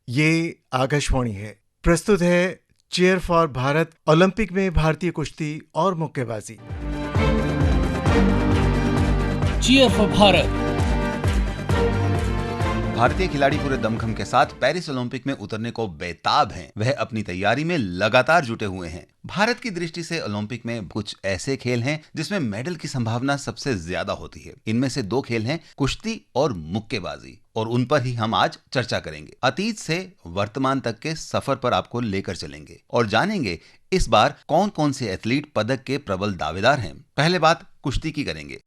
ये आकाशवाणी है। प्रस्तुत है चेयर फॉर भारत, ओलंपिक में भारतीय कुश्ती और मुक्केबाजी। Cheer for Bharat. भारतीय खिलाड़ी पूरे दमखम के साथ पेरिस ओलंपिक में उतरने को बेताब हैं। वह अपनी तैयारी में लगातार जुटे हुए हैं। भारत की दृष्टि से ओलंपिक में कुछ ऐसे खेल हैं जिसमें मेडल की संभावना सबसे ज्यादा होती है। इनमें से दो खेल हैं कुश्ती और मुक्केबाजी, और उन पर ही हम आज चर्चा करेंगे। अतीत से वर्तमान तक के सफर पर आपको लेकर चलेंगे और जानेंगे इस बार कौन कौन से एथलीट पदक के प्रबल दावेदार हैं। पहले बात कुश्ती की करेंगे।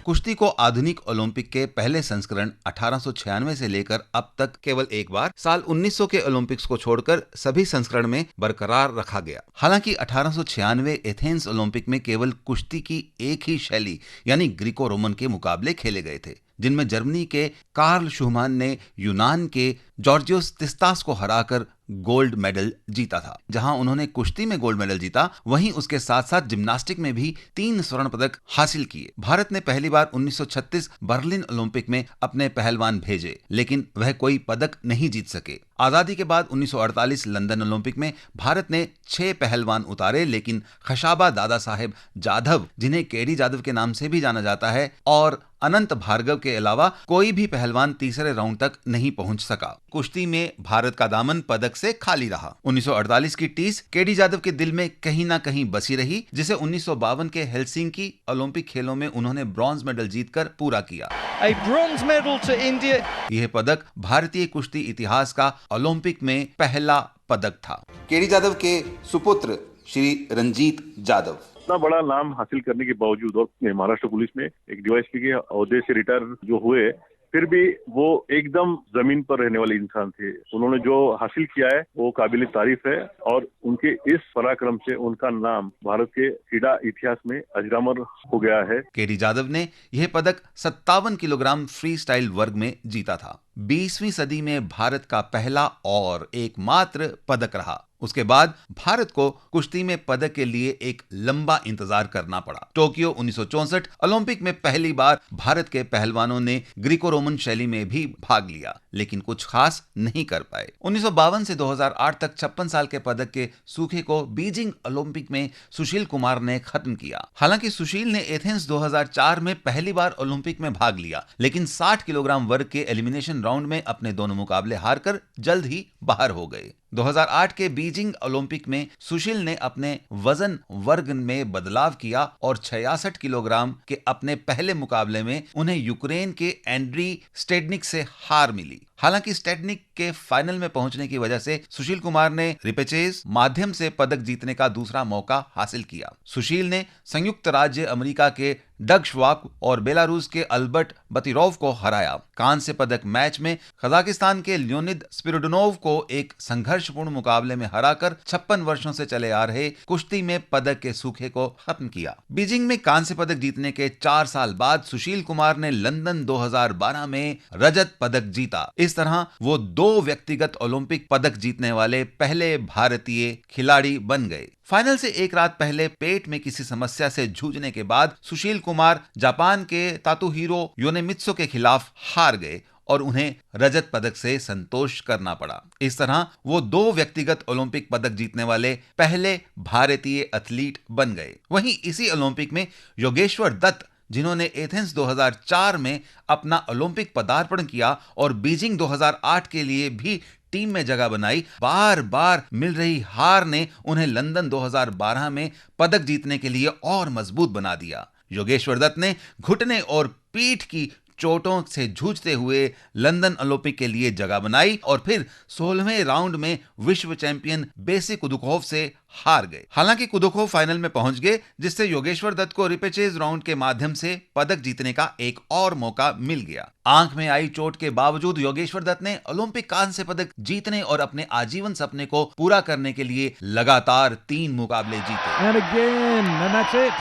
कुश्ती को आधुनिक ओलंपिक के पहले संस्करण 1896 से लेकर अब तक केवल एक बार साल 1900 के ओलंपिक्स को छोड़कर सभी संस्करण में बरकरार रखा गया। हालांकि 1896 एथेंस ओलंपिक में केवल कुश्ती की एक ही शैली यानी ग्रीको रोमन के मुकाबले खेले गए थे, जिनमें जर्मनी के कार्ल शूमान ने यूनान के जॉर्जियोस तिस्तास को हराकर गोल्ड मेडल जीता था। जहां उन्होंने कुश्ती में गोल्ड मेडल जीता, वहीं उसके साथ साथ जिम्नास्टिक में भी 3 स्वर्ण पदक हासिल किए। भारत ने पहली बार 1936 बर्लिन ओलंपिक में अपने पहलवान भेजे, लेकिन वह कोई पदक नहीं जीत सके। आजादी के बाद 1948 लंदन ओलंपिक में भारत ने 6 पहलवान उतारे, लेकिन खशाबा दादा साहेब जाधव, जिन्हें केडी जाधव के नाम से भी जाना जाता है, और अनंत भार्गव के अलावा कोई भी पहलवान तीसरे राउंड तक नहीं पहुंच सका। कुश्ती में भारत का दामन पदक से खाली रहा। 1948 की टीस केडी जाधव के दिल में कहीं ना कहीं बसी रही, जिसे 1952 के हेलसिंकी ओलंपिक खेलों में उन्होंने ब्रॉन्ज मेडल जीतकर पूरा किया। A bronze medal to India. यह पदक भारतीय कुश्ती इतिहास का ओलंपिक में पहला पदक था। केडी जाधव के सुपुत्र श्री रंजीत जाधव इतना बड़ा नाम हासिल करने के बावजूद और महाराष्ट्र पुलिस में एक डीवाईएसपी के ओहदे से रिटायर जो हुए, फिर भी वो एकदम जमीन पर रहने वाले इंसान थे। उन्होंने जो हासिल किया है वो काबिल तारीफ है, और उनके इस पराक्रम से उनका नाम भारत के क्रीड़ा इतिहास में अजरामर हो गया है। केडी जाधव ने यह पदक 57 किलोग्राम फ्री स्टाइल वर्ग में जीता था। 20वीं सदी में भारत का पहला और एकमात्र पदक रहा। उसके बाद भारत को कुश्ती में पदक के लिए एक लंबा इंतजार करना पड़ा। टोक्यो 1964 ओलंपिक में पहली बार भारत के पहलवानों ने ग्रीको रोमन शैली में भी भाग लिया, लेकिन कुछ खास नहीं कर पाए। 1952 से 2008 तक 56 साल के पदक के सूखे को बीजिंग ओलंपिक में सुशील कुमार ने खत्म किया। हालांकि सुशील ने एथेंस 2004 में पहली बार ओलंपिक में भाग लिया, लेकिन 60 किलोग्राम वर्ग के एलिमिनेशन राउंड में अपने दोनों मुकाबले हारकर जल्द ही बाहर हो गए। 2008 के बीजिंग ओलंपिक में सुशील ने अपने वजन वर्ग में बदलाव किया और 66 किलोग्राम के अपने पहले मुकाबले में उन्हें यूक्रेन के एंड्री स्टेडनिक से हार मिली। हालांकि स्टेडनिक के फाइनल में पहुंचने की वजह से सुशील कुमार ने रिपेचेज माध्यम से पदक जीतने का दूसरा मौका हासिल किया। सुशील ने संयुक्त राज्य अमेरिका के डग श्वाब और बेलारूस के अल्बर्ट बतिरोव को हराया। कांस्य पदक मैच में कजाकिस्तान के लियोनिद स्पिरिडोनोव को एक संघर्षपूर्ण मुकाबले में हराकर 56 वर्षों से चले आ रहे कुश्ती में पदक के सूखे को खत्म किया। बीजिंग में कांस्य पदक जीतने के 4 साल बाद सुशील कुमार ने लंदन 2012 में रजत पदक जीता। इस तरह वो 2 व्यक्तिगत ओलंपिक पदक जीतने वाले पहले भारतीय खिलाड़ी बन गए। फाइनल से एक रात पहले पेट में किसी समस्या से जूझने के बाद सुशील कुमार जापान के तातुहिरो योनेमित्सु के खिलाफ हार गए और उन्हें रजत पदक से संतोष करना पड़ा। इस तरह वो 2 व्यक्तिगत ओलंपिक पदक जीतने वाले पहले भारतीय एथलीट बन गए। वहीं इसी ओलंपिक में योगेश्वर दत्त, जिन्होंने एथेंस 2004 में अपना ओलंपिक पदार्पण किया और बीजिंग 2008 के लिए भी टीम में जगह बनाई, बार बार मिल रही हार ने उन्हें लंदन 2012 में पदक जीतने के लिए और मजबूत बना दिया। योगेश्वर दत्त ने घुटने और पीठ की चोटों से जूझते हुए लंदन ओलंपिक के लिए जगह बनाई और फिर 16वें राउंड में विश्व चैंपियन बेसी कुदुकोव से हार गए। हालांकि कुदुकोव फाइनल में पहुंच गए, जिससे योगेश्वर दत्त को रिपेचेज राउंड के माध्यम से पदक जीतने का एक और मौका मिल गया। आंख में आई चोट के बावजूद योगेश्वर दत्त ने ओलंपिक कांस्य पदक जीतने और अपने आजीवन सपने को पूरा करने के लिए लगातार 3 मुकाबले जीते। And again, and that's it.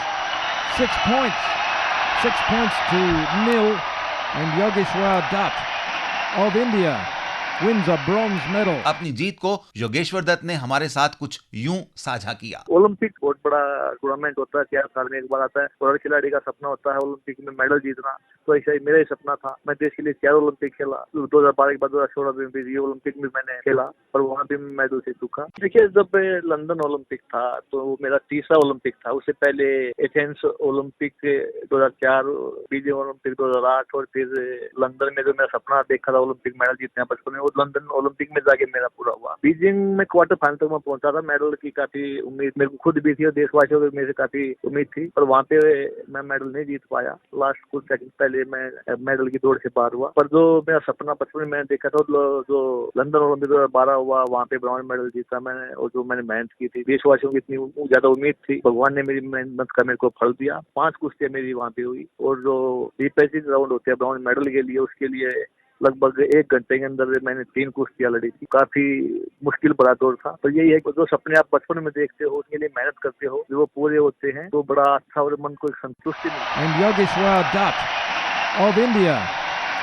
6 points. 6 points to nil. And Yogeshwar Dutt of India wins a bronze medal. अपनी जीत को योगेश्वर दत्त ने हमारे साथ कुछ यूं साझा किया। ओलंपिक बहुत बड़ा टूर्नामेंट होता है, 4 साल में एक बार आता है और हर खिलाड़ी का सपना होता है ओलंपिक में मेडल जीतना। तो ऐसा ही मेरा ही सपना था। मैं देश के लिए 4 ओलंपिक खेला, 2012 के बाद 2016 में भी रियो ओलंपिक में मैंने खेला और वहाँ भी मैं मेडल से चुका। देखिए, जब लंदन ओलंपिक था तो वो मेरा तीसरा ओलंपिक था। उससे पहले एथेंस ओलंपिक 2004, बीजिंग ओलंपिक 2008 और फिर लंदन में जो मेरा सपना देखा था ओलंपिक मेडल जीतने बचपन में, वो लंदन ओलंपिक में जाके मेरा पूरा हुआ। बीजिंग में क्वार्टर फाइनल तक मैं पहुंचा था। मेडल की काफी उम्मीद मेरे को खुद भी थी और देशवासियों को मेरे से काफी उम्मीद थी, पर वहाँ पे मैं मेडल नहीं जीत पाया। लास्ट कुछ सेकंड पहले मैं मेडल की दौड़ से बाहर हुआ। पर जो मेरा सपना बचपन में मैंने देखा था, जो लंदन ओलंपिक 2012 हुआ, वहाँ पे ब्रॉन्ज मेडल जीता मैंने और जो मैंने मेहनत की थी, देशवासियों की इतनी ज्यादा उम्मीद थी, भगवान ने मेरी मेहनत का मेरे को फल दिया। 5 कुश्तियां मेरी वहाँ पे हुई और जो रिपेचिंग राउंड होते हैं ब्रॉन्ज मेडल के लिए, उसके लिए लगभग 1 घंटे के अंदर मैंने 3 कुश्तियां लड़ी थी। काफी मुश्किल भरा दौर था। तो यही है कि जो सपने आप बचपन में देखते हो, उसके लिए मेहनत करते हो, जो वो पूरे होते हैं तो बड़ा अच्छा और मन को एक संतुष्टि मिलती है। And Yogeshwar Dutt of India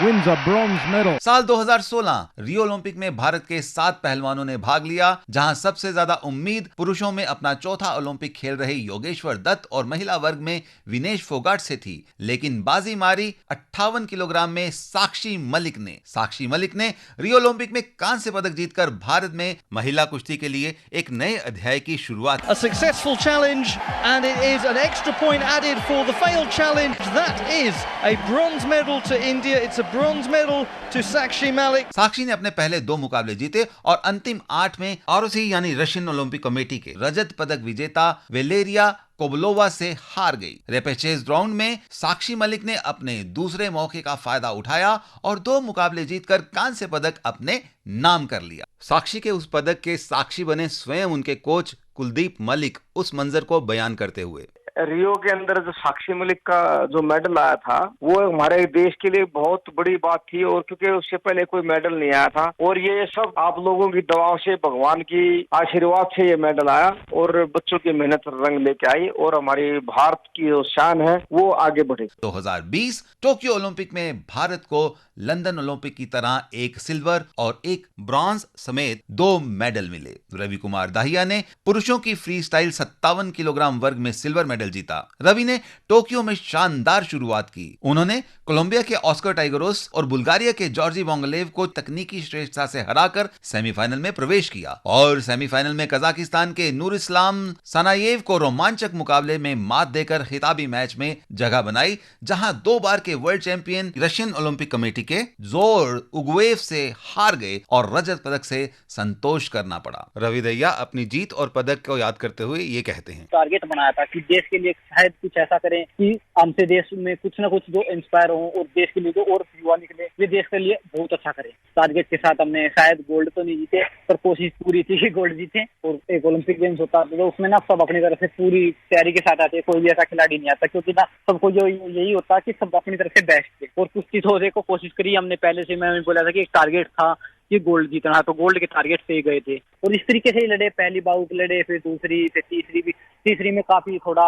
wins a bronze medal. साल 2016 रियो ओलंपिक में भारत के 7 पहलवानों ने भाग लिया, जहां सबसे ज्यादा उम्मीद पुरुषों में अपना चौथा ओलंपिक खेल रहे योगेश्वर दत्त और महिला वर्ग में विनेश फोगाट से थी। लेकिन बाजी मारी 58 किलोग्राम में साक्षी मलिक ने। साक्षी मलिक ने रियो ओलंपिक में कांस्य पदक जीतकर भारत में महिला कुश्ती के लिए एक नए अध्याय की शुरुआत। A successful challenge, and it is an extra point added for the failed challenge. That is a bronze medal to India. It's a bronze medal to Sakshi Malik. साक्षी ने अपने पहले 2 मुकाबले जीते और अंतिम 8 में आरओसी यानी रशियन ओलंपिक कमेटी के रजत पदक विजेता वेलेरिया कोबलोवा से हार गई। रेपेचेज राउंड में साक्षी मलिक ने अपने दूसरे मौके का फायदा उठाया और 2 मुकाबले जीतकर कांस्य पदक अपने नाम कर लिया। साक्षी के उस पदक के साक्षी बने स्वयं उनके कोच कुलदीप मलिक, उस मंजर को बयान करते हुए। रियो के अंदर जो साक्षी मलिक का जो मेडल आया था, वो हमारे देश के लिए बहुत बड़ी बात थी और क्योंकि उससे पहले कोई मेडल नहीं आया था और ये सब आप लोगों की दवाओं से, भगवान की आशीर्वाद से ये मेडल आया और बच्चों की मेहनत रंग लेके आई और हमारी भारत की जो शान है वो आगे बढ़ी। 2020 टोक्यो ओलंपिक में भारत को लंदन ओलंपिक की तरह एक सिल्वर और एक ब्रॉन्ज समेत 2 मेडल मिले। रवि कुमार दाहिया ने पुरुषों की फ्री स्टाइल 57 किलोग्राम वर्ग में सिल्वर मेडल जीता। रवि ने टोक्यो में शानदार शुरुआत की। उन्होंने कोलंबिया के ऑस्कर टाइगरोस और बुल्गारिया के जॉर्जी बोंगलेव को तकनीकी श्रेष्ठता से हराकर सेमीफाइनल में प्रवेश किया और सेमीफाइनल में कजाकिस्तान के नूर इस्लाम सनायेव को रोमांचक मुकाबले में मात देकर खिताबी मैच में जगह बनाई, जहां 2 बार के world champion Russian Olympic committee के जोर उगवेव से हार गए और रजत पदक से संतोष करना पड़ा। रवि दैया अपनी जीत और पदक को याद करते हुए ये कहते हैं, टारगेट बनाया था कि देश के लिए शायद कुछ ऐसा करें कि हमसे देश में कुछ ना कुछ जो इंस्पायर हो और देश के लिए जो और युवा निकले, ये देश के लिए बहुत अच्छा करें। टारगेट के साथ हमने शायद गोल्ड तो नहीं जीते, पर कोशिश पूरी थी कि गोल्ड जीते। और एक ओलंपिक गेम्स होता है तो उसमें ना सब अपनी तरफ से पूरी तैयारी के साथ आते हैं, कोई भी ऐसा खिलाड़ी नहीं आता, क्योंकि ना सबको जो यही होता है कि सब अपनी तरफ से बेस्ट थे और कुछ चीज होने को कोशिश करी हमने। पहले से मैं बोला था कि एक टारगेट था कि गोल्ड जीतना, तो गोल्ड के टारगेट से ही गए थे और इस तरीके से ही लड़े। पहली बाउट लड़े, फिर दूसरी, फिर तीसरी भी। तीसरी में काफी थोड़ा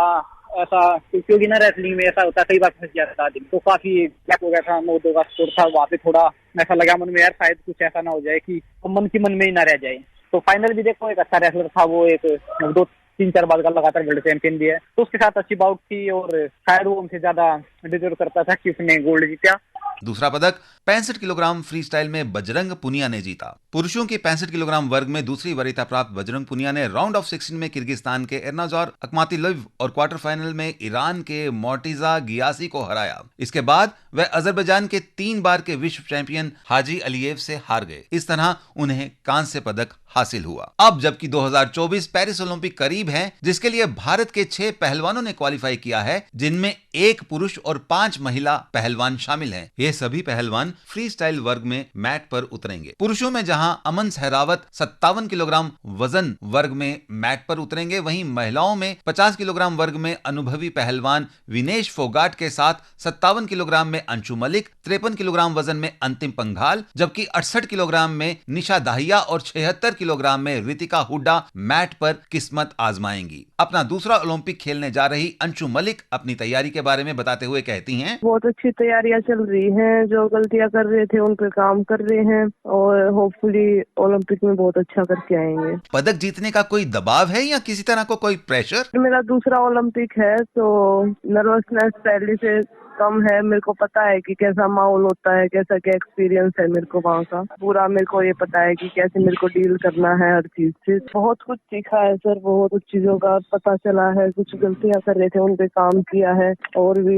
ऐसा, क्योंकि ना रेसलिंग में ऐसा होता है कई बार फंस जाता है, तो काफी गैप हो गया था। 9-2 का स्कोर था, वहाँ पे थोड़ा ऐसा लगा मन में, यार शायद कुछ ऐसा ना हो जाए कि मन की मन में ही ना रह जाए। तो फाइनल भी देखो, एक अच्छा रेसलर था वो, एक 2-3-4 बार का लगातार वर्ल्ड चैंपियन भी है, तो उसके साथ अच्छी बाउट थी और शायद वो हमसे ज्यादा डिजर्व करता था कि उसने गोल्ड जीता। दूसरा पदक 65 किलोग्राम फ्री स्टाइल में बजरंग पुनिया ने जीता। पुरुषों के 65 किलोग्राम वर्ग में दूसरी वरीयता प्राप्त बजरंग पुनिया ने राउंड ऑफ 16 में किर्गिस्तान के एर्नाजोर अकमातिलिव और क्वार्टर फाइनल में ईरान के मोर्टिजा गियासी को हराया। इसके बाद वह अजरबैजान के 3 बार के विश्व चैंपियन हाजी अलीयेव से हार गए। इस तरह उन्हें कांस्य पदक हासिल हुआ। अब जबकि 2024 पेरिस ओलंपिक करीब है, जिसके लिए भारत के 6 पहलवानों ने क्वालिफाई किया है, जिनमें 1 पुरुष और 5 महिला पहलवान शामिल हैं। ये सभी पहलवान फ्री स्टाइल वर्ग में मैट पर उतरेंगे। पुरुषों में जहां अमन सहरावत 57 किलोग्राम वजन वर्ग में मैट पर उतरेंगे, वहीं महिलाओं में 50 किलोग्राम वर्ग में अनुभवी पहलवान विनेश फोगाट के साथ 57 किलोग्राम में अंशु मलिक, 53 किलोग्राम वजन में अंतिम पंघाल, जबकि 68 किलोग्राम में निशा दाहिया और 76 किलोग्राम में रितिका हुड्डा मैट पर किस्मत आजमाएंगी। अपना दूसरा ओलंपिक खेलने जा रही अंशु मलिक अपनी तैयारी के बारे में बताते हुए कहती हैं, बहुत अच्छी तैयारियां चल रही हैं। जो गलतियां गलतियां कर रहे थे उन पे काम कर रहे हैं और होपफुली ओलंपिक में बहुत अच्छा करके आएंगे। पदक जीतने का कोई दबाव है या किसी तरह को कोई प्रेशर? मेरा दूसरा ओलंपिक है तो नर्वसनेस पहले से कम है। मेरे को पता है कि कैसा माहौल होता है, कैसा क्या एक्सपीरियंस है मेरे को वहाँ का पूरा। मेरे को ये पता है कि कैसे मेरे को डील करना है हर चीज से। बहुत कुछ सीखा है सर, बहुत कुछ चीजों का पता चला है। कुछ गलतियां कर रहे थे उन पे काम किया है और भी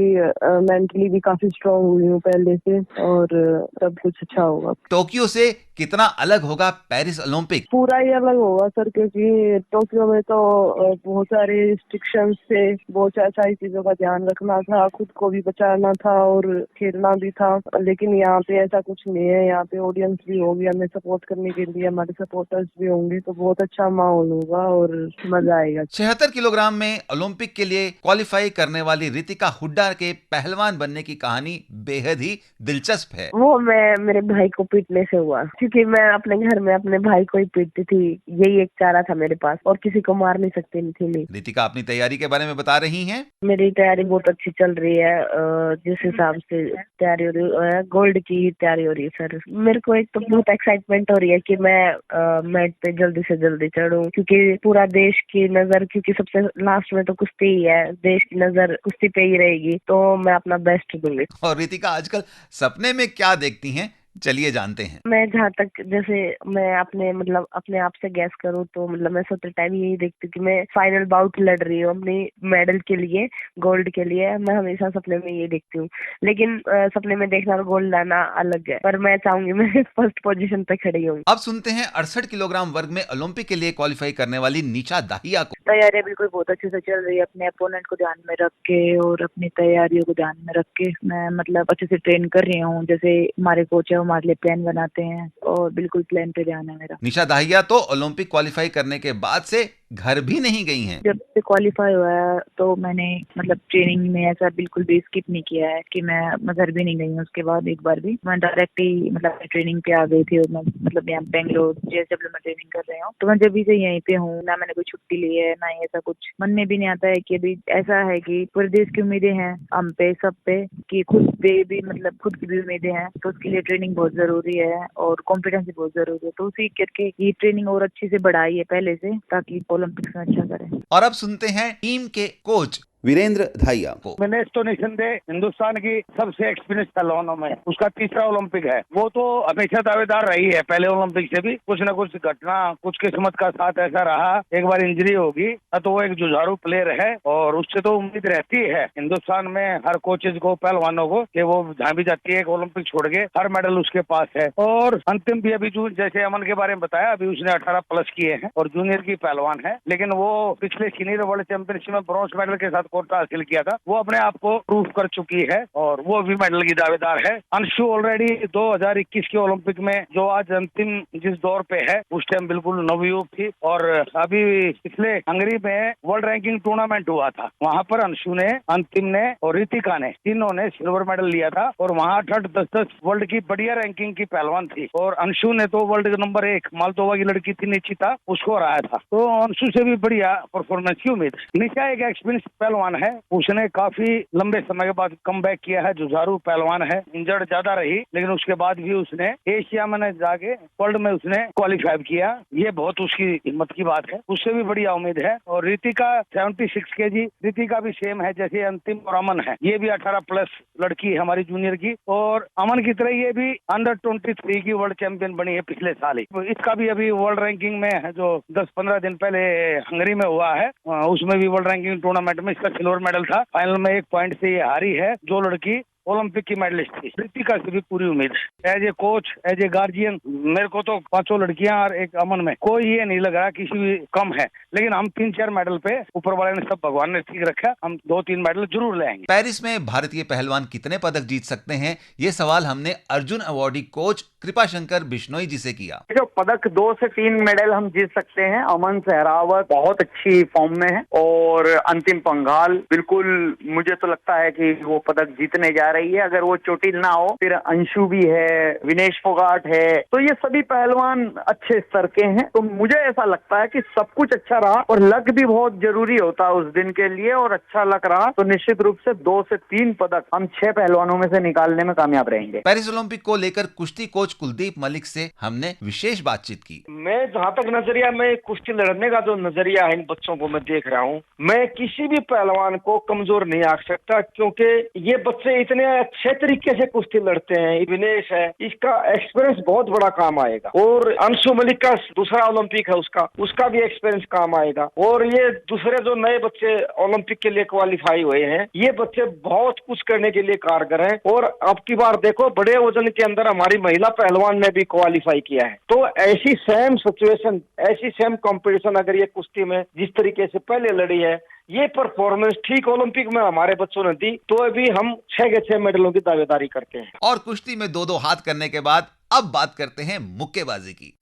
मेंटली भी काफी स्ट्रांग हुई हूँ पहले से और सब कुछ अच्छा होगा। टोक्यो से कितना अलग होगा पेरिस ओलंपिक? पूरा ही अलग होगा सर, क्योंकि टोक्यो में तो बहुत सारे रिस्ट्रिक्शंस थे, बहुत सारी चीजों का ध्यान रखना था, खुद को भी बचाना था और खेलना भी था। लेकिन यहाँ पे ऐसा कुछ नहीं है। यहाँ पे ऑडियंस भी होगी हमें सपोर्ट करने के लिए, हमारे सपोर्टर्स भी होंगे, तो बहुत अच्छा माहौल होगा और मजा आएगा। 76 किलोग्राम में ओलंपिक के लिए क्वालिफाई करने वाली रितिका हुड्डा के पहलवान बनने की कहानी बेहद ही दिलचस्प है। वो मैं मेरे भाई को पीटने से हुआ, क्योंकि मैं अपने घर में अपने भाई को ही पीटती थी। यही एक चारा था मेरे पास और किसी को मार नहीं सकती थी। रितिका अपनी तैयारी के बारे में बता रही हैं। मेरी तैयारी बहुत अच्छी चल रही है। जिस हिसाब से तैयारी हो रही है, गोल्ड की तैयारी हो रही है सर। मेरे को एक तो बहुत एक्साइटमेंट हो रही है कि मैं मैट पे जल्दी से जल्दी चढ़ूं, क्योंकि पूरा देश की नजर, क्योंकि सबसे लास्ट में तो कुश्ती ही है, देश की नजर कुश्ती पे ही रहेगी, तो मैं अपना बेस्ट दूंगी। और रितिका आजकल सपने में क्या देखती हैं, चलिए जानते हैं। मैं जहाँ तक जैसे मैं अपने आप से गैस करूँ तो मैं सोते टाइम यही देखती हूँ कि मैं फाइनल बाउट लड़ रही हूँ अपनी मेडल के लिए, गोल्ड के लिए। मैं हमेशा सपने में ये देखती हूँ, लेकिन सपने में देखना और गोल्ड लाना अलग है, पर मैं चाहूंगी मैं फर्स्ट पोजीशन पे खड़ी हूँ। अब सुनते हैं 68 किलोग्राम वर्ग में ओलंपिक के लिए क्वालिफाई करने वाली निशा दाहिया को। तैयारियां बिल्कुल बहुत अच्छे से चल रही है। अपने अपोनेंट को ध्यान में रख के और अपनी तैयारियों को ध्यान में रख के मैं अच्छे से ट्रेन कर रही हूँ। जैसे हमारे कोच है हमारे लिए प्लान बनाते हैं और बिल्कुल प्लान पे ध्यान है मेरा। निशा दाहिया तो ओलंपिक क्वालिफाई करने के बाद से घर भी नहीं गई हैं। जब से क्वालिफाई हुआ है तो मैंने ट्रेनिंग में ऐसा बिल्कुल भी स्किप नहीं किया है कि मैं घर भी नहीं गई हूँ। उसके बाद एक बार भी मैं डायरेक्ट ही ट्रेनिंग पे आ गई थी और मैं यहाँ बेंगलोर JSW में ट्रेनिंग कर रही हूँ। तो मैं जब भी से यहीं पे हूँ, ना मैंने कोई छुट्टी ली है ना ऐसा कुछ। मन में भी नहीं आता है कि अभी ऐसा है कि पूरे देश की उम्मीदें हैं हम पे, सब पे, कि खुद पे भी खुद की भी उम्मीदें हैं। तो उसके लिए ट्रेनिंग बहुत जरूरी है और कॉन्फिडेंस भी बहुत जरूरी है। तो उसी करके ये ट्रेनिंग और अच्छी से बढ़ाई है पहले से, ताकि ओलंपिक्स में अच्छा करें। और अब सुनते हैं टीम के कोच वीरेंद्र धाइया को। मैंने तो निसंदेह हिंदुस्तान की सबसे एक्सपीरियंस पहलवानों में उसका तीसरा ओलंपिक है। वो तो हमेशा दावेदार रही है, पहले ओलंपिक से भी कुछ न कुछ घटना, कुछ किस्मत का साथ ऐसा रहा। एक बार इंजरी होगी तो वो एक जुझारू प्लेयर है और उससे तो उम्मीद रहती है हिंदुस्तान में हर कोचेज को, पहलवानों को, कि वो जहाँ भी जाती है एक ओलंपिक छोड़ के हर मेडल उसके पास है। और अंतिम भी अभी जैसे अमन के बारे में बताया, अभी उसने 18+ किए हैं और जूनियर की पहलवान है, लेकिन वो पिछले सीनियर वर्ल्ड चैंपियनशिप में ब्रॉन्ज मेडल के साथ कोटा हासिल किया था। वो अपने आप को प्रूव कर चुकी है और वो भी मेडल की दावेदार है। अंशु ऑलरेडी 2021 के ओलंपिक में जो आज अंतिम जिस दौर पे है, उस टाइम बिल्कुल नवयुवक थी और अभी पिछले हंगरी में वर्ल्ड रैंकिंग टूर्नामेंट हुआ था, वहाँ पर अंशु ने, अंतिम ने और रितिका ने, तीनों ने सिल्वर मेडल लिया था और वहाँ 8-10 वर्ल्ड की बढ़िया रैंकिंग की पहलवान थी और अंशु ने तो वर्ल्ड नंबर 1 मालदोवा की लड़की थी निचिता, उसको हराया था। तो अंशु से भी बढ़िया परफॉर्मेंस की उम्मीद। निशा एक एक्सपीरियंस पहलवान है, उसने काफी लंबे समय के बाद कमबैक किया है। जुझारू पहलवान है, इंजर्ड ज्यादा रही, लेकिन उसके बाद भी उसने एशिया में जाके वर्ल्ड में उसने क्वालिफाई किया। ये बहुत उसकी हिम्मत की बात है, उससे भी बढ़िया उम्मीद है। और रितिका 76 kg, रितिका भी सेम है जैसे अंतिम और अमन है। ये भी 18+ लड़की है हमारी जूनियर की और अमन की तरह ये भी अंडर 23 की वर्ल्ड चैंपियन बनी है पिछले साल ही। इसका भी अभी वर्ल्ड रैंकिंग में जो 10-15 दिन पहले हंगरी में हुआ है, उसमें भी वर्ल्ड रैंकिंग टूर्नामेंट में इसका सिल्वर मेडल था। फाइनल में 1 पॉइंट से ये हारी है, जो लड़की ओलंपिक की मेडलिस्ट थी। रितिका से भी पूरी उम्मीद है। As a coach, as a guardian, मेरे को तो 5 लड़कियां और एक अमन में कोई ये नहीं लग रहा किसी भी कम है, लेकिन हम 3-4 मेडल पे ऊपर वाले ने, सब भगवान ने ठीक रखा, हम 2-3 मेडल जरूर ले आएंगे। पेरिस में भारतीय पहलवान कितने पदक जीत सकते हैं, ये सवाल हमने अर्जुन अवार्डी कोच कृपाशंकर बिश्नोई जी से किया। जो पदक 2 से 3 मेडल हम जीत सकते हैं। अमन सहरावत बहुत अच्छी फॉर्म में है और अंतिम पंघाल बिल्कुल, मुझे तो लगता है कि वो पदक जीतने जा रही है। अगर वो चोटिल ना हो, फिर अंशु भी है, विनेश फोगाट है, तो ये सभी पहलवान अच्छे स्तर के हैं। तो मुझे ऐसा लगता है कि सब कुछ अच्छा रहा और लक भी बहुत जरूरी होता है उस दिन के लिए, और अच्छा लक रहा तो निश्चित रूप से 2 से 3 पदक हम 6 पहलवानों में से निकालने में कामयाब रहेंगे। पेरिस ओलंपिक को लेकर कुश्ती कोच कुलदीप मलिक से हमने विशेष बातचीत की। मैं जहाँ तक नजरिया में कुश्ती लड़ने का जो नजरिया है इन बच्चों को मैं देख रहा हूँ, मैं किसी भी पहलवान को कमजोर नहीं आंक सकता, क्योंकि ये बच्चे इतने अच्छे तरीके से कुश्ती लड़ते हैं। विनेश है, इसका एक्सपीरियंस बहुत बड़ा काम आएगा, और अंशु मलिक का दूसरा ओलंपिक है, उसका भी एक्सपीरियंस काम आएगा। और ये दूसरे जो नए बच्चे ओलंपिक के लिए क्वालिफाई हुए हैं, ये बच्चे बहुत कुछ करने के लिए कारगर हैं। और अब की बार देखो, बड़े वजन के अंदर हमारी महिला पहलवान ने भी क्वालिफाई किया है। तो ऐसी सेम सिचुएशन, ऐसी सेम कंपटीशन अगर ये कुश्ती में जिस तरीके से पहले लड़ी है, ये परफॉर्मेंस ठीक ओलंपिक में हमारे बच्चों ने दी, तो अभी हम 6 के 6 मेडलों की दावेदारी करते हैं। और कुश्ती में 2-2 हाथ करने के बाद अब बात करते हैं मुक्केबाजी की।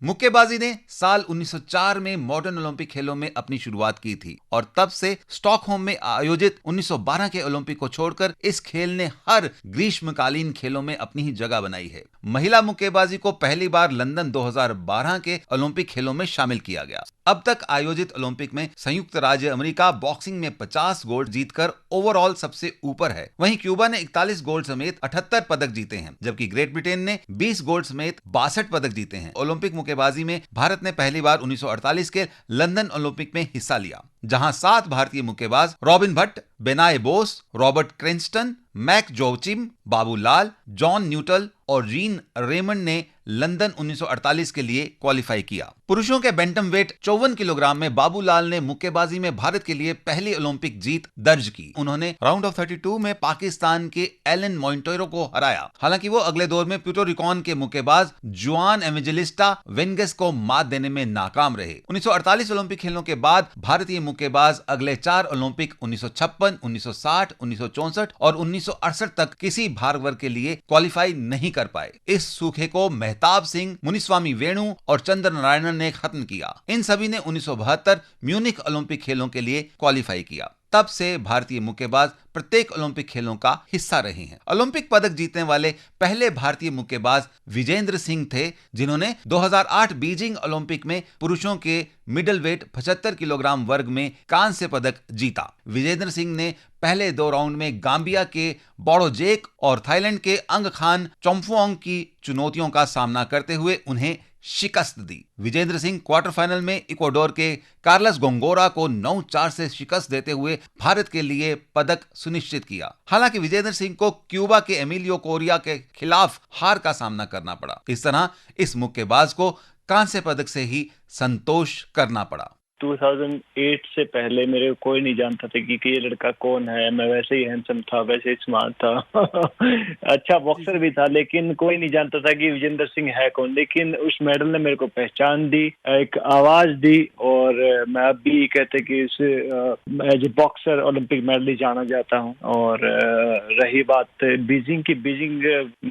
मुक्केबाजी ने साल 1904 में मॉडर्न ओलंपिक खेलों में अपनी शुरुआत की थी और तब से स्टॉकहोम में आयोजित 1912 के ओलंपिक को छोड़कर इस खेल ने हर ग्रीष्मकालीन खेलों में अपनी ही जगह बनाई है। महिला मुक्केबाजी को पहली बार लंदन 2012 के ओलंपिक खेलों में शामिल किया गया। अब तक आयोजित ओलंपिक में संयुक्त राज्य अमेरिका बॉक्सिंग में 50 गोल्ड जीतकर ओवरऑल सबसे ऊपर है। वहीं क्यूबा ने 41 गोल्ड समेत 78 पदक जीते हैं, जबकि ग्रेट ब्रिटेन ने 20 गोल्ड समेत 62 पदक जीते हैं। ओलंपिक मुक्केबाजी में भारत ने पहली बार 1948 के लंदन ओलंपिक में हिस्सा लिया, जहां 7 भारतीय मुक्केबाज Robin Bhatt, Benoy Bose, Robert Cranston, Mac Joachim, Babu Lal, John Nuttall और जीन रेमंड ने लंदन 1948 के लिए क्वालिफाई किया। पुरुषों के बैंटम वेट 54 किलोग्राम में बाबूलाल ने मुक्केबाजी में भारत के लिए पहली ओलंपिक जीत दर्ज की। उन्होंने राउंड ऑफ 32 में पाकिस्तान के एलन मोइंटोरो को हराया। हालांकि वो अगले दौर में प्यूर्टो रिकॉन के मुक्केबाज जुआन एवेंजेलिस्टा वेंगस को मात देने में नाकाम रहे। 1948 ओलंपिक खेलों के बाद भारतीय मुक्केबाज अगले 4 ओलंपिक 1956, 1960, 1964 और 1968 तक किसी भार वर्ग के लिए क्वालिफाई नहीं कर पाए। इस सूखे को मेहताब सिंह, मुनिस्वामी वेणु और चंद्र नारायणन ने खत्म किया। इन सभी ने 1972 म्यूनिख ओलंपिक खेलों के लिए क्वालिफाई किया। तब से भारतीय मुक्केबाज प्रत्येक ओलंपिक खेलों का हिस्सा रहे हैं। ओलंपिक पदक जीतने वाले पहले भारतीय मुक्केबाज विजेंद्र सिंह थे, जिन्होंने 2008 बीजिंग ओलंपिक में पुरुषों के मिडल वेट 75 किलोग्राम वर्ग में कांस्य पदक जीता। विजेंद्र सिंह ने पहले 2 राउंड में गाम्बिया के बोडो जेक और थाईलैंड के अंग खान चोम्फुओंग की चुनौतियों का सामना करते हुए उन्हें शिकस्त दी। विजेंद्र सिंह क्वार्टर फाइनल में इक्वाडोर के कार्लस गोंगोरा को 9-4 से शिकस्त देते हुए भारत के लिए पदक सुनिश्चित किया। हालांकि विजेंद्र सिंह को क्यूबा के एमिलियो कोरिया के खिलाफ हार का सामना करना पड़ा। इस तरह इस मुक्केबाज को कांस्य पदक से ही संतोष करना पड़ा। 2008 से पहले मेरे को कोई नहीं जानता था कि ये लड़का कौन है। मैं वैसे ही हैंडसम था, वैसे ही स्मार्ट था अच्छा बॉक्सर भी था, लेकिन कोई नहीं जानता था कि विजेंद्र सिंह है कौन। लेकिन उस मेडल ने मेरे को पहचान दी, एक आवाज दी, और मैं अब भी कहते कि as a boxer Olympic medal जाना जाता हूँ। और रही बात बीजिंग की, बीजिंग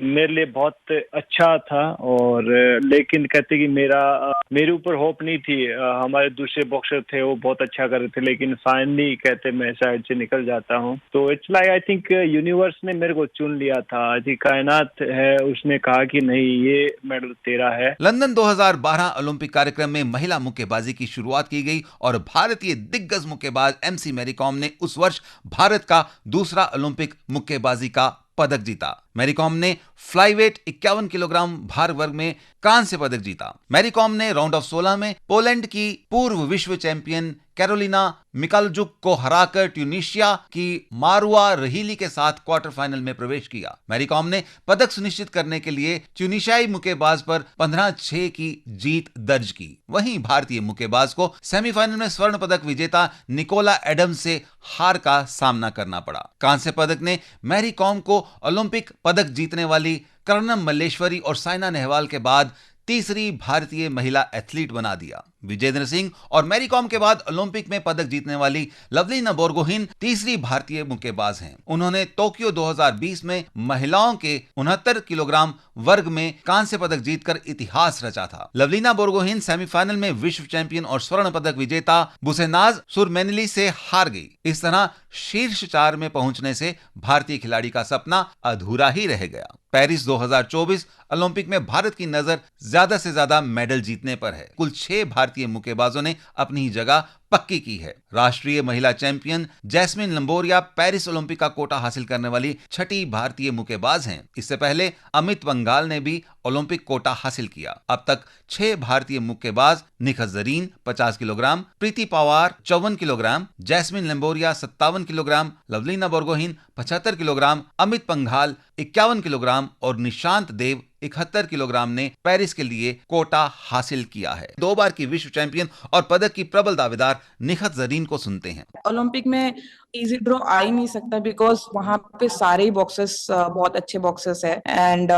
मेरे लिए बहुत अच्छा था, और लेकिन कहते कि मेरे ऊपर होप नहीं थी। हमारे दूसरे बॉक्सर थे, वो बहुत अच्छा कर रहे थे, लेकिन फाइनली कहते मैं साइड से निकल जाता हूँ। तो it's like I think universe ने मेरे को चुन लिया था, कायनात है, उसने कहा कि नहीं ये मेडल तेरा है। लंदन 2012 ओलंपिक कार्यक्रम में महिला मुक्केबाजी की शुरुआत की गई और भारतीय दिग्गज मुक्केबाज MC मैरी कॉम ने उस वर्ष भारत का दूसरा ओलंपिक मुक्केबाजी का पदक जीता। मैरी कॉम ने फ्लाईवेट 51 किलोग्राम भार वर्ग में कांस्य पदक जीता। मैरी कॉम ने राउंड ऑफ 16 में पोलैंड की पूर्व विश्व चैंपियन कैरोलिना मिकालजुक को हराकर ट्यूनीशिया की मारुआ रहीली के साथ क्वार्टर फाइनल में प्रवेश किया। मैरी कॉम ने पदक सुनिश्चित करने के लिए ट्यूनीशियाई मुक्केबाज पर 15-6 की जीत दर्ज की। वहीं भारतीय मुक्केबाज को सेमीफाइनल में स्वर्ण पदक विजेता निकोला एडम्स से हार का सामना करना पड़ा। कांस्य पदक ने मैरी कॉम को ओलंपिक पदक जीतने वाली कर्णम मल्लेश्वरी और साइना नेहवाल के बाद तीसरी भारतीय महिला एथलीट बना दिया। विजेंद्र सिंह और मैरी कॉम के बाद ओलंपिक में पदक जीतने वाली लवलीना बोरगोहेन तीसरी भारतीय मुक्केबाज हैं। उन्होंने टोक्यो 2020 में महिलाओं के 69 किलोग्राम वर्ग में कांस्य पदक जीतकर इतिहास रचा था। लवलीना बोरगोहेन सेमीफाइनल में विश्व चैंपियन और स्वर्ण पदक विजेता बुसेनाज सुरमेनली से हार गई। इस तरह शीर्ष 4 में पहुंचने से भारतीय खिलाड़ी का सपना अधूरा ही रह गया। पेरिस 2024 ओलंपिक में भारत की नजर ज्यादा से ज्यादा मेडल जीतने पर है। कुल 6 भारतीय मुक्केबाजों ने अपनी ही जगह पक्की की है। राष्ट्रीय महिला champion Jaismine Lamboria Paris Olympic का कोटा हासिल करने वाली छठी भारतीय मुक्केबाज हैं। इससे पहले अमित पंघाल ने भी ओलंपिक कोटा हासिल किया। अब तक 6 भारतीय मुक्केबाज Nikhat Zareen 50 kilogram, Preeti Pawar 54 kilogram, Jaismine Lamboria 57 kilogram, Lovlina Borgohain 75 kilogram, Amit Panghal 51 kilogram और निशांत देव 71 किलोग्राम ने पेरिस के लिए कोटा हासिल किया है। 2 बार की विश्व चैंपियन और पदक की प्रबल दावेदार निखत जरीन को सुनते हैं। ओलंपिक में इजी ड्रॉ आ ही नहीं सकता बिकॉज वहां पे सारे ही बॉक्सेस बहुत अच्छे बॉक्सेस है एंड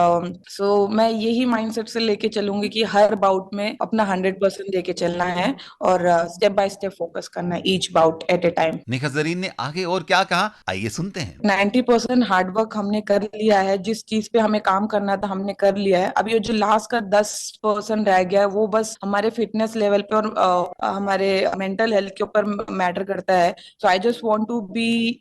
सो मैं यही माइंडसेट से लेके चलूंगी कि हर बाउट में अपना 100% देके चलना है और स्टेप बाय स्टेप फोकस करना है each bout at a time. Nikhat Zareen ने आगे और क्या कहा, आइए सुनते हैं। 90% हार्डवर्क हमने कर लिया है, जिस चीज पे हमें काम करना था हमने कर लिया है। अब ये जो लास्ट का 10% रह गया है वो बस हमारे फिटनेस लेवल पे और हमारे मेंटल हेल्थ के ऊपर मैटर करता है। So I just want to be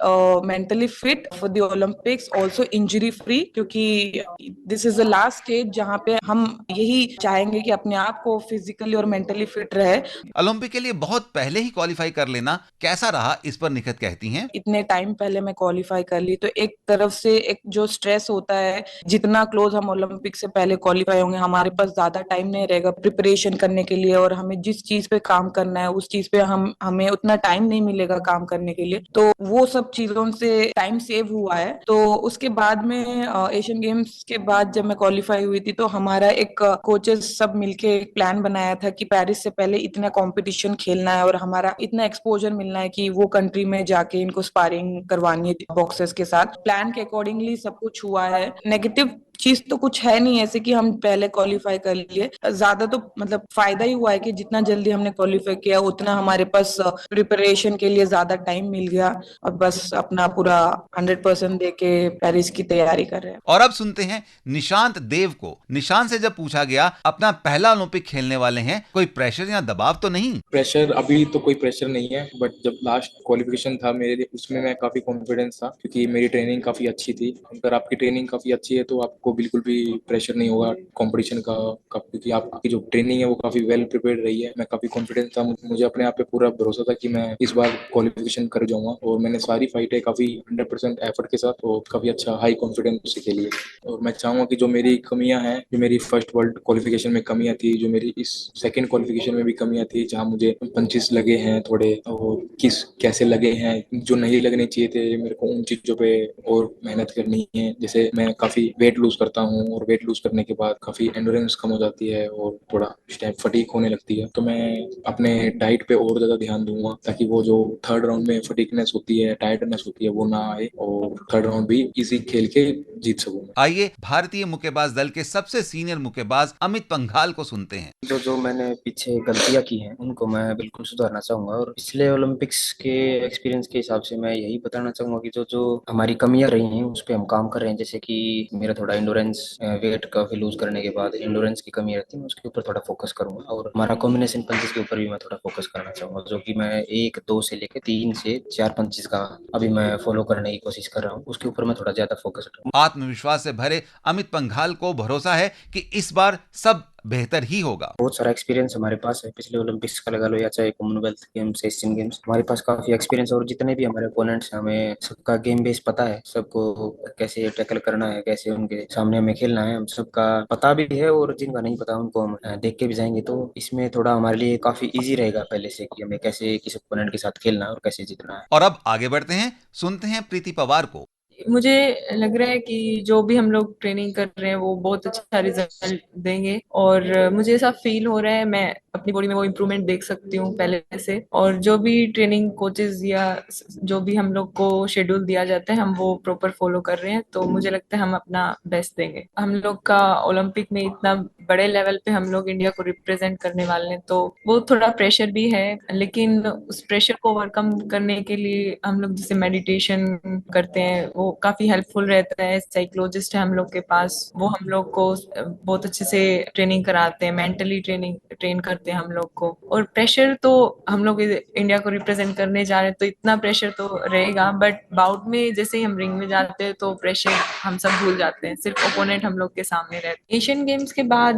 mentally fit for the Olympics, also injury free, क्योंकि this is the last stage जहाँ पे हम यही चाहेंगे कि अपने आप को फिजिकली और मेंटली फिट रहे। ओलंपिक के लिए बहुत पहले ही क्वालिफाई कर लेना कैसा रहा, इस पर निखत कहती हैं। इतने टाइम पहले मैं क्वालिफाई कर ली तो एक तरफ से एक जो स्ट्रेस होता है, जितना क्लोज हम ओलंपिक से पहले क्वालिफाई होंगे हमारे पास ज्यादा टाइम नहीं रहेगा प्रिपरेशन करने के लिए और हमें जिस चीज पे काम करना है उस चीज पे हमें उतना टाइम नहीं मिलेगा काम करने के लिए। तो वो सब चीजों से टाइम सेव हुआ है। तो उसके बाद में एशियन गेम्स के बाद जब मैं क्वालिफाई हुई थी तो हमारा एक कोचेस सब मिलके एक प्लान बनाया था कि पेरिस से पहले इतना कंपटीशन खेलना है और हमारा इतना एक्सपोजर मिलना है कि वो कंट्री में जाके इनको स्पारिंग करवानी है बॉक्सर्स के साथ। प्लान के अकॉर्डिंगली सब कुछ हुआ है। नेगेटिव चीज तो कुछ है नहीं ऐसे कि हम पहले क्वालिफाई कर लिए, ज्यादा तो मतलब फायदा ही हुआ है कि जितना जल्दी हमने क्वालिफाई किया उतना हमारे पास प्रिपरेशन के लिए ज्यादा टाइम मिल गया और बस अपना पूरा 100% देके पेरिस की तैयारी कर रहे हैं। और अब सुनते हैं निशांत देव को। निशांत से जब पूछा गया अपना पहला ओलंपिक खेलने वाले हैं, कोई प्रेशर या दबाव तो नहीं? प्रेशर अभी तो कोई प्रेशर नहीं है, बट जब लास्ट क्वालिफिकेशन था मेरे लिए उसमें मैं काफी कॉन्फिडेंस था क्योंकि मेरी ट्रेनिंग काफी अच्छी थी। अगर आपकी ट्रेनिंग काफी अच्छी है तो आपको बिल्कुल भी प्रेशर नहीं होगा कंपटीशन का, क्योंकि आपकी जो ट्रेनिंग है वो काफी वेल प्रिपेयर्ड रही है। मैं काफी कॉन्फिडेंस था, मुझे अपने आप पे पूरा भरोसा था कि मैं इस बार क्वालिफिकेशन कर जाऊंगा और मैंने सारी फाइटें काफी 100% एफर्ट के साथ और काफी अच्छा हाई कॉन्फिडेंस से खेली है। और मैं चाहूंगा कि जो मेरी कमियां हैं, जो मेरी फर्स्ट वर्ल्ड क्वालिफिकेशन में कमियां थी, जो मेरी इस सेकंड क्वालिफिकेशन में भी कमियां थी, जहां मुझे पंचेस लगे हैं थोड़े और कैसे लगे हैं जो नहीं लगने चाहिए थे, मेरे को उन चीजों पे और मेहनत करनी है। जैसे मैं काफी वेट लूज करता हूँ और वेट लूज करने के बाद काफी एंडोरेंस कम हो जाती है और थोड़ा फटीक होने लगती है। तो मैं अपने डाइट पे और ज्यादा ध्यान दूंगा ताकि वो जो थर्ड राउंड में फटीकनेस होती है, टायर्डनेस होती है, वो ना आए और थर्ड राउंड भी इजी खेल के जीत सकूं। आइए भारतीय मुक्केबाज दल के सबसे सीनियर मुक्केबाज अमित पंघाल को सुनते हैं। जो मैंने पीछे गलतियां की हैं उनको मैं बिल्कुल सुधारना चाहूंगा और पिछले ओलंपिक्स के एक्सपीरियंस के हिसाब से मैं यही बताना चाहूंगा कि जो हमारी कमियां रही हैं उस पर हम काम कर रहे हैं। जैसे कि मेरा थोड़ा इंडोरेंस, वेट काफी लूज करने के बाद इंडोरेंस की कमी रहती है, उसके ऊपर थोड़ा फोकस करूंगा और हमारा कॉम्बिनेशन पंचेस के ऊपर भी मैं थोड़ा फोकस करना चाहूंगा, जो कि मैं 1, 2 से लेकर 3 से 4 पंचेस का अभी मैं फॉलो करने की कोशिश कर रहा हूँ। उसके ऊपर मैं थोड़ा ज्यादा फोकस करूंगा। आत्मविश्वास से भरे अमित पंघाल को भरोसा है कि इस बार सब बेहतर ही होगा। बहुत सारा एक्सपीरियंस हमारे पास है, पिछले ओलंपिक्स का लगा लो या चाहे कॉमनवेल्थ गेम्स, एशियन गेम्स, हमारे पास काफी एक्सपीरियंस और जितने भी हमारे ओपोनेंट्स हैं हमें सबका गेम बेस पता है, सबको कैसे टैकल करना है, कैसे उनके सामने हमें खेलना है, हम सबका पता भी है और जिनका नहीं पता उनको हम देख के भी जाएंगे। तो इसमें थोड़ा हमारे लिए काफी ईजी रहेगा पहले से कि हमें कैसे किस ओपोनेंट के साथ खेलना है और कैसे जीतना है। और अब आगे बढ़ते हैं, सुनते हैं प्रीति पवार को। मुझे लग रहा है कि जो भी हम लोग ट्रेनिंग कर रहे हैं वो बहुत अच्छा रिजल्ट देंगे और मुझे ऐसा फील हो रहा है, मैं अपनी बॉडी में वो इम्प्रूवमेंट देख सकती हूँ पहले से। और जो भी ट्रेनिंग कोचेस या जो भी हम लोग को शेड्यूल दिया जाता है हम वो प्रॉपर फॉलो कर रहे हैं, तो मुझे लगता है हम अपना बेस्ट देंगे। हम लोग का ओलंपिक में इतना बड़े लेवल पे हम लोग इंडिया को रिप्रेजेंट करने वाले हैं, तो वो थोड़ा प्रेशर भी है, लेकिन उस प्रेशर को ओवरकम करने के लिए हम लोग जैसे मेडिटेशन करते हैं वो काफी हेल्पफुल रहता है। साइकोलॉजिस्ट है हम लोग के पास, वो हम लोग को बहुत अच्छे से ट्रेनिंग कराते हैं, मेंटली ट्रेन करते हैं हम लोग को। और प्रेशर तो हम लोग इंडिया को रिप्रेजेंट करने जा रहे हैं तो इतना प्रेशर तो रहेगा, बट बाउट में जैसे ही हम रिंग में जाते हैं तो प्रेशर हम सब भूल जाते हैं, सिर्फ ओपोनेंट हम लोग के सामने रहते हैं। एशियन गेम्स के बाद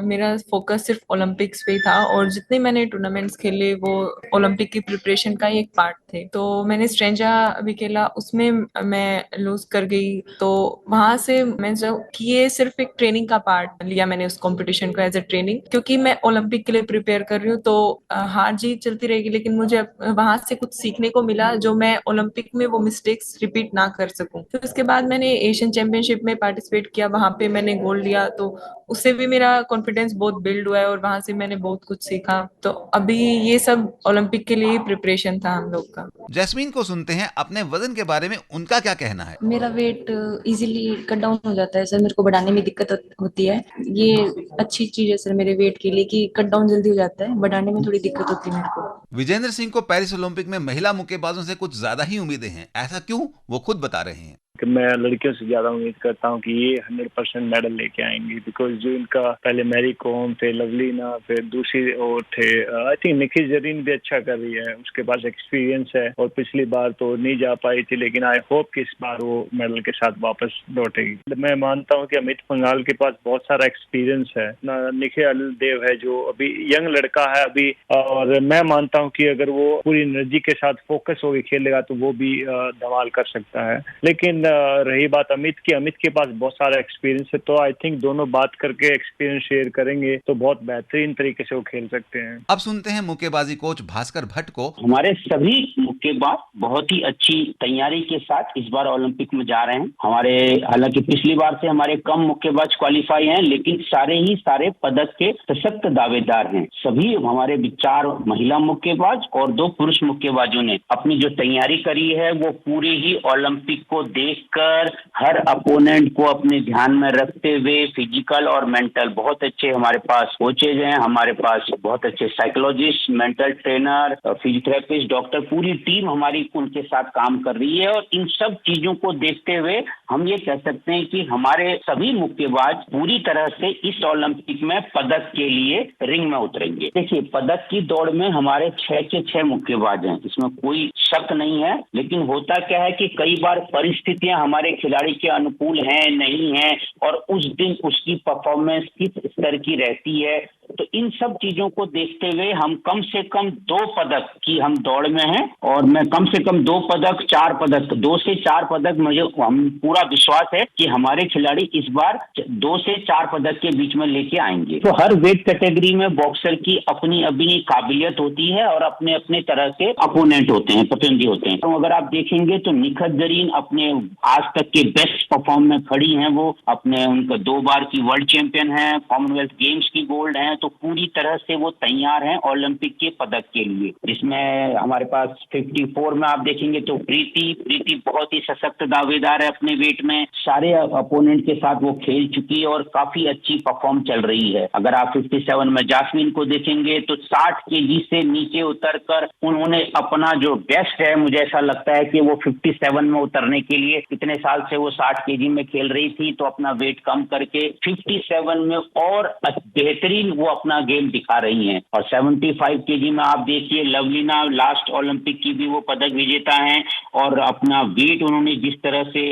मेरा फोकस सिर्फ ओलंपिक्स पे ही था, और जितने मैंने टूर्नामेंट्स खेले वो ओलंपिक की प्रिपरेशन का ही एक पार्ट थे। तो मैंने स्ट्रेंजा भी खेला, उसमें मैं लूज कर गई, तो वहां से मैं जो कि ये सिर्फ एक ट्रेनिंग का पार्ट लिया मैंने उस कंपटीशन को एज ए ट्रेनिंग, क्योंकि मैं ओलंपिक के लिए प्रिपेयर कर रही हूँ, तो हार जीत चलती रहेगी, लेकिन मुझे वहां से कुछ सीखने को मिला जो मैं ओलंपिक में वो मिस्टेक्स रिपीट ना कर सकूं। फिर उसके बाद मैंने एशियन चैंपियनशिप में पार्टिसिपेट किया, वहां पे मैंने गोल्ड लिया, तो उससे भी मेरा कॉन्फिडेंस बहुत बिल्ड हुआ है और वहां से मैंने बहुत कुछ सीखा। तो अभी ये सब ओलंपिक के लिए प्रिपरेशन था हम लोग का। जैस्मीन को सुनते हैं अपने वजन के बारे में उनका क्या कहना है। मेरा वेट इजीली कट डाउन हो जाता है सर, मेरे को बढ़ाने में दिक्कत होती है। ये अच्छी चीज है सर मेरे वेट के लिए कि कट डाउन जल्दी हो जाता है, बढ़ाने में थोड़ी दिक्कत होती है मेरे को। विजेंद्र सिंह को पेरिस ओलंपिक में महिला मुक्केबाजों से कुछ ज्यादा ही उम्मीदें हैं, ऐसा क्यों वो खुद बता रहे हैं। कि मैं लड़कियों से ज्यादा उम्मीद करता हूं कि ये 100% मेडल लेके आएंगी, बिकॉज जो इनका पहले मैरी कॉम, फिर लवलीना, फिर दूसरी और थे आई थिंक निकी जरीन भी अच्छा कर रही है, उसके पास एक्सपीरियंस है और पिछली बार तो नहीं जा पाई थी, लेकिन आई होप कि इस बार वो मेडल के साथ वापस लौटेगी। मैं मानता हूं कि अमित पंघाल के पास बहुत सारा एक्सपीरियंस है, निखिल देव है जो अभी यंग लड़का है अभी, और मैं मानता हूं कि अगर वो पूरी एनर्जी के साथ फोकस होकर खेलेगा तो वो भी धमाल कर सकता है। लेकिन रही बात अमित की, अमित के पास बहुत सारा एक्सपीरियंस है, तो आई थिंक दोनों बात करके एक्सपीरियंस शेयर करेंगे तो बहुत बेहतरीन तरीके से वो खेल सकते हैं। अब सुनते हैं मुक्केबाजी कोच भास्कर भट्ट को। हमारे सभी मुक्केबाज बहुत ही अच्छी तैयारी के साथ इस बार ओलंपिक में जा रहे हैं। हमारे हालांकि पिछली बार से हमारे कम मुक्केबाज क्वालिफाई हैं, लेकिन सारे पदक के सशक्त दावेदार हैं। सभी हमारे 4 महिला मुक्केबाज और 2 पुरुष मुक्केबाजों ने अपनी जो तैयारी करी है वो पूरे ही ओलंपिक को देखकर हर अपोनेंट को अपने ध्यान में रखते हुए फिजिकल और मेंटल बहुत अच्छे हमारे पास कोचेज हैं, हमारे पास बहुत अच्छे psychologist, mental trainer, physiotherapist, doctor, पूरी टीम हमारी उनके साथ काम कर रही है। और इन सब चीजों को देखते हुए हम ये कह सकते हैं कि हमारे सभी मुक्केबाज पूरी तरह से इस ओलंपिक में पदक के लिए रिंग में उतरेंगे। देखिए, पदक की दौड़ में हमारे 6 के 6 मुक्केबाज हैं, इसमें कोई शक नहीं है, लेकिन होता क्या है कि कई बार परिस्थितियां हमारे खिलाड़ी के अनुकूल हैं, नहीं है, और उस दिन उसकी परफॉर्मेंस किस स्तर की रहती है। तो इन सब चीजों को देखते हुए हम कम से कम 2 पदक की हम दौड़ में हैं, और मैं कम से कम 2 पदक 4 पदक 2 से 4 पदक मुझे हम पूरा विश्वास है कि हमारे खिलाड़ी इस बार 2 से 4 पदक के बीच में लेके आएंगे। तो हर वेट कैटेगरी में बॉक्सर की अपनी अपनी काबिलियत होती है और अपने अपने तरह के अपोनेंट होते हैं, प्रतिद्वंदी होते हैं। तो अगर आप देखेंगे तो निखत जरीन अपने आज तक के बेस्ट परफॉर्म में खड़ी हैं, वो अपने उनका 2 बार की वर्ल्ड चैंपियन है, कॉमनवेल्थ गेम्स की गोल्ड है, तो पूरी तरह से वो तैयार हैं ओलंपिक के पदक के लिए। जिसमें हमारे पास 54 में आप देखेंगे तो प्रीति बहुत ही सशक्त दावेदार है अपने वेट में, सारे अपोनेंट के साथ वो खेल चुकी है और काफी अच्छी परफॉर्म चल रही है। अगर आप 57 में जास्मिन को देखेंगे तो 60 केजी से नीचे उतरकर उन्होंने अपना जो बेस्ट है, मुझे ऐसा लगता है कि वो 57 में उतरने के लिए इतने साल से वो 60 केजी में खेल रही थी, तो अपना वेट कम करके 57 में और बेहतरीन वो अपना गेम दिखा रही हैं। और 75 केजी में आप देखिए लवलीना लास्ट ओलंपिक की भी वो पदक विजेता हैं, और अपना वेट उन्होंने जिस तरह से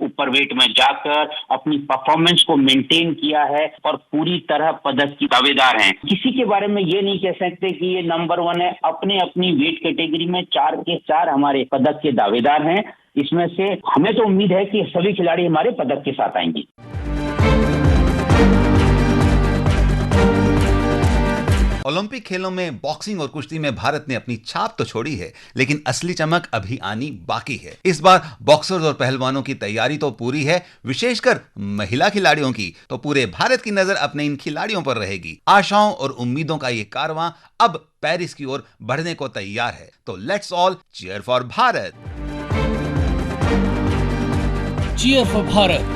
ऊपर वेट में जाकर अपनी परफॉर्मेंस को मेंटेन किया है और पूरी तरह पदक की दावेदार हैं। किसी के बारे में ये नहीं कह सकते कि ये नंबर 1 है, अपने अपनी वेट कैटेगरी में 4 के 4 हमारे पदक के दावेदार हैं। इसमें से हमें तो उम्मीद है कि सभी खिलाड़ी हमारे पदक के साथ आएंगे। ओलंपिक खेलों में बॉक्सिंग और कुश्ती में भारत ने अपनी छाप तो छोड़ी है, लेकिन असली चमक अभी आनी बाकी है। इस बार बॉक्सर्स और पहलवानों की तैयारी तो पूरी है, विशेषकर महिला खिलाड़ियों की तो पूरे भारत की नजर अपने इन खिलाड़ियों पर रहेगी। आशाओं और उम्मीदों का ये कारवां अब पेरिस की ओर बढ़ने को तैयार है। तो let's all cheer for Bharat. Cheer for Bharat.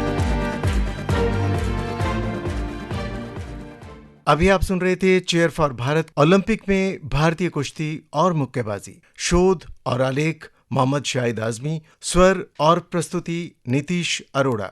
अभी आप सुन रहे थे चीयर फॉर भारत। ओलंपिक में भारतीय कुश्ती और मुक्केबाजी। शोध और आलेख मोहम्मद शाहिद आजमी, स्वर और प्रस्तुति नीतीश अरोड़ा।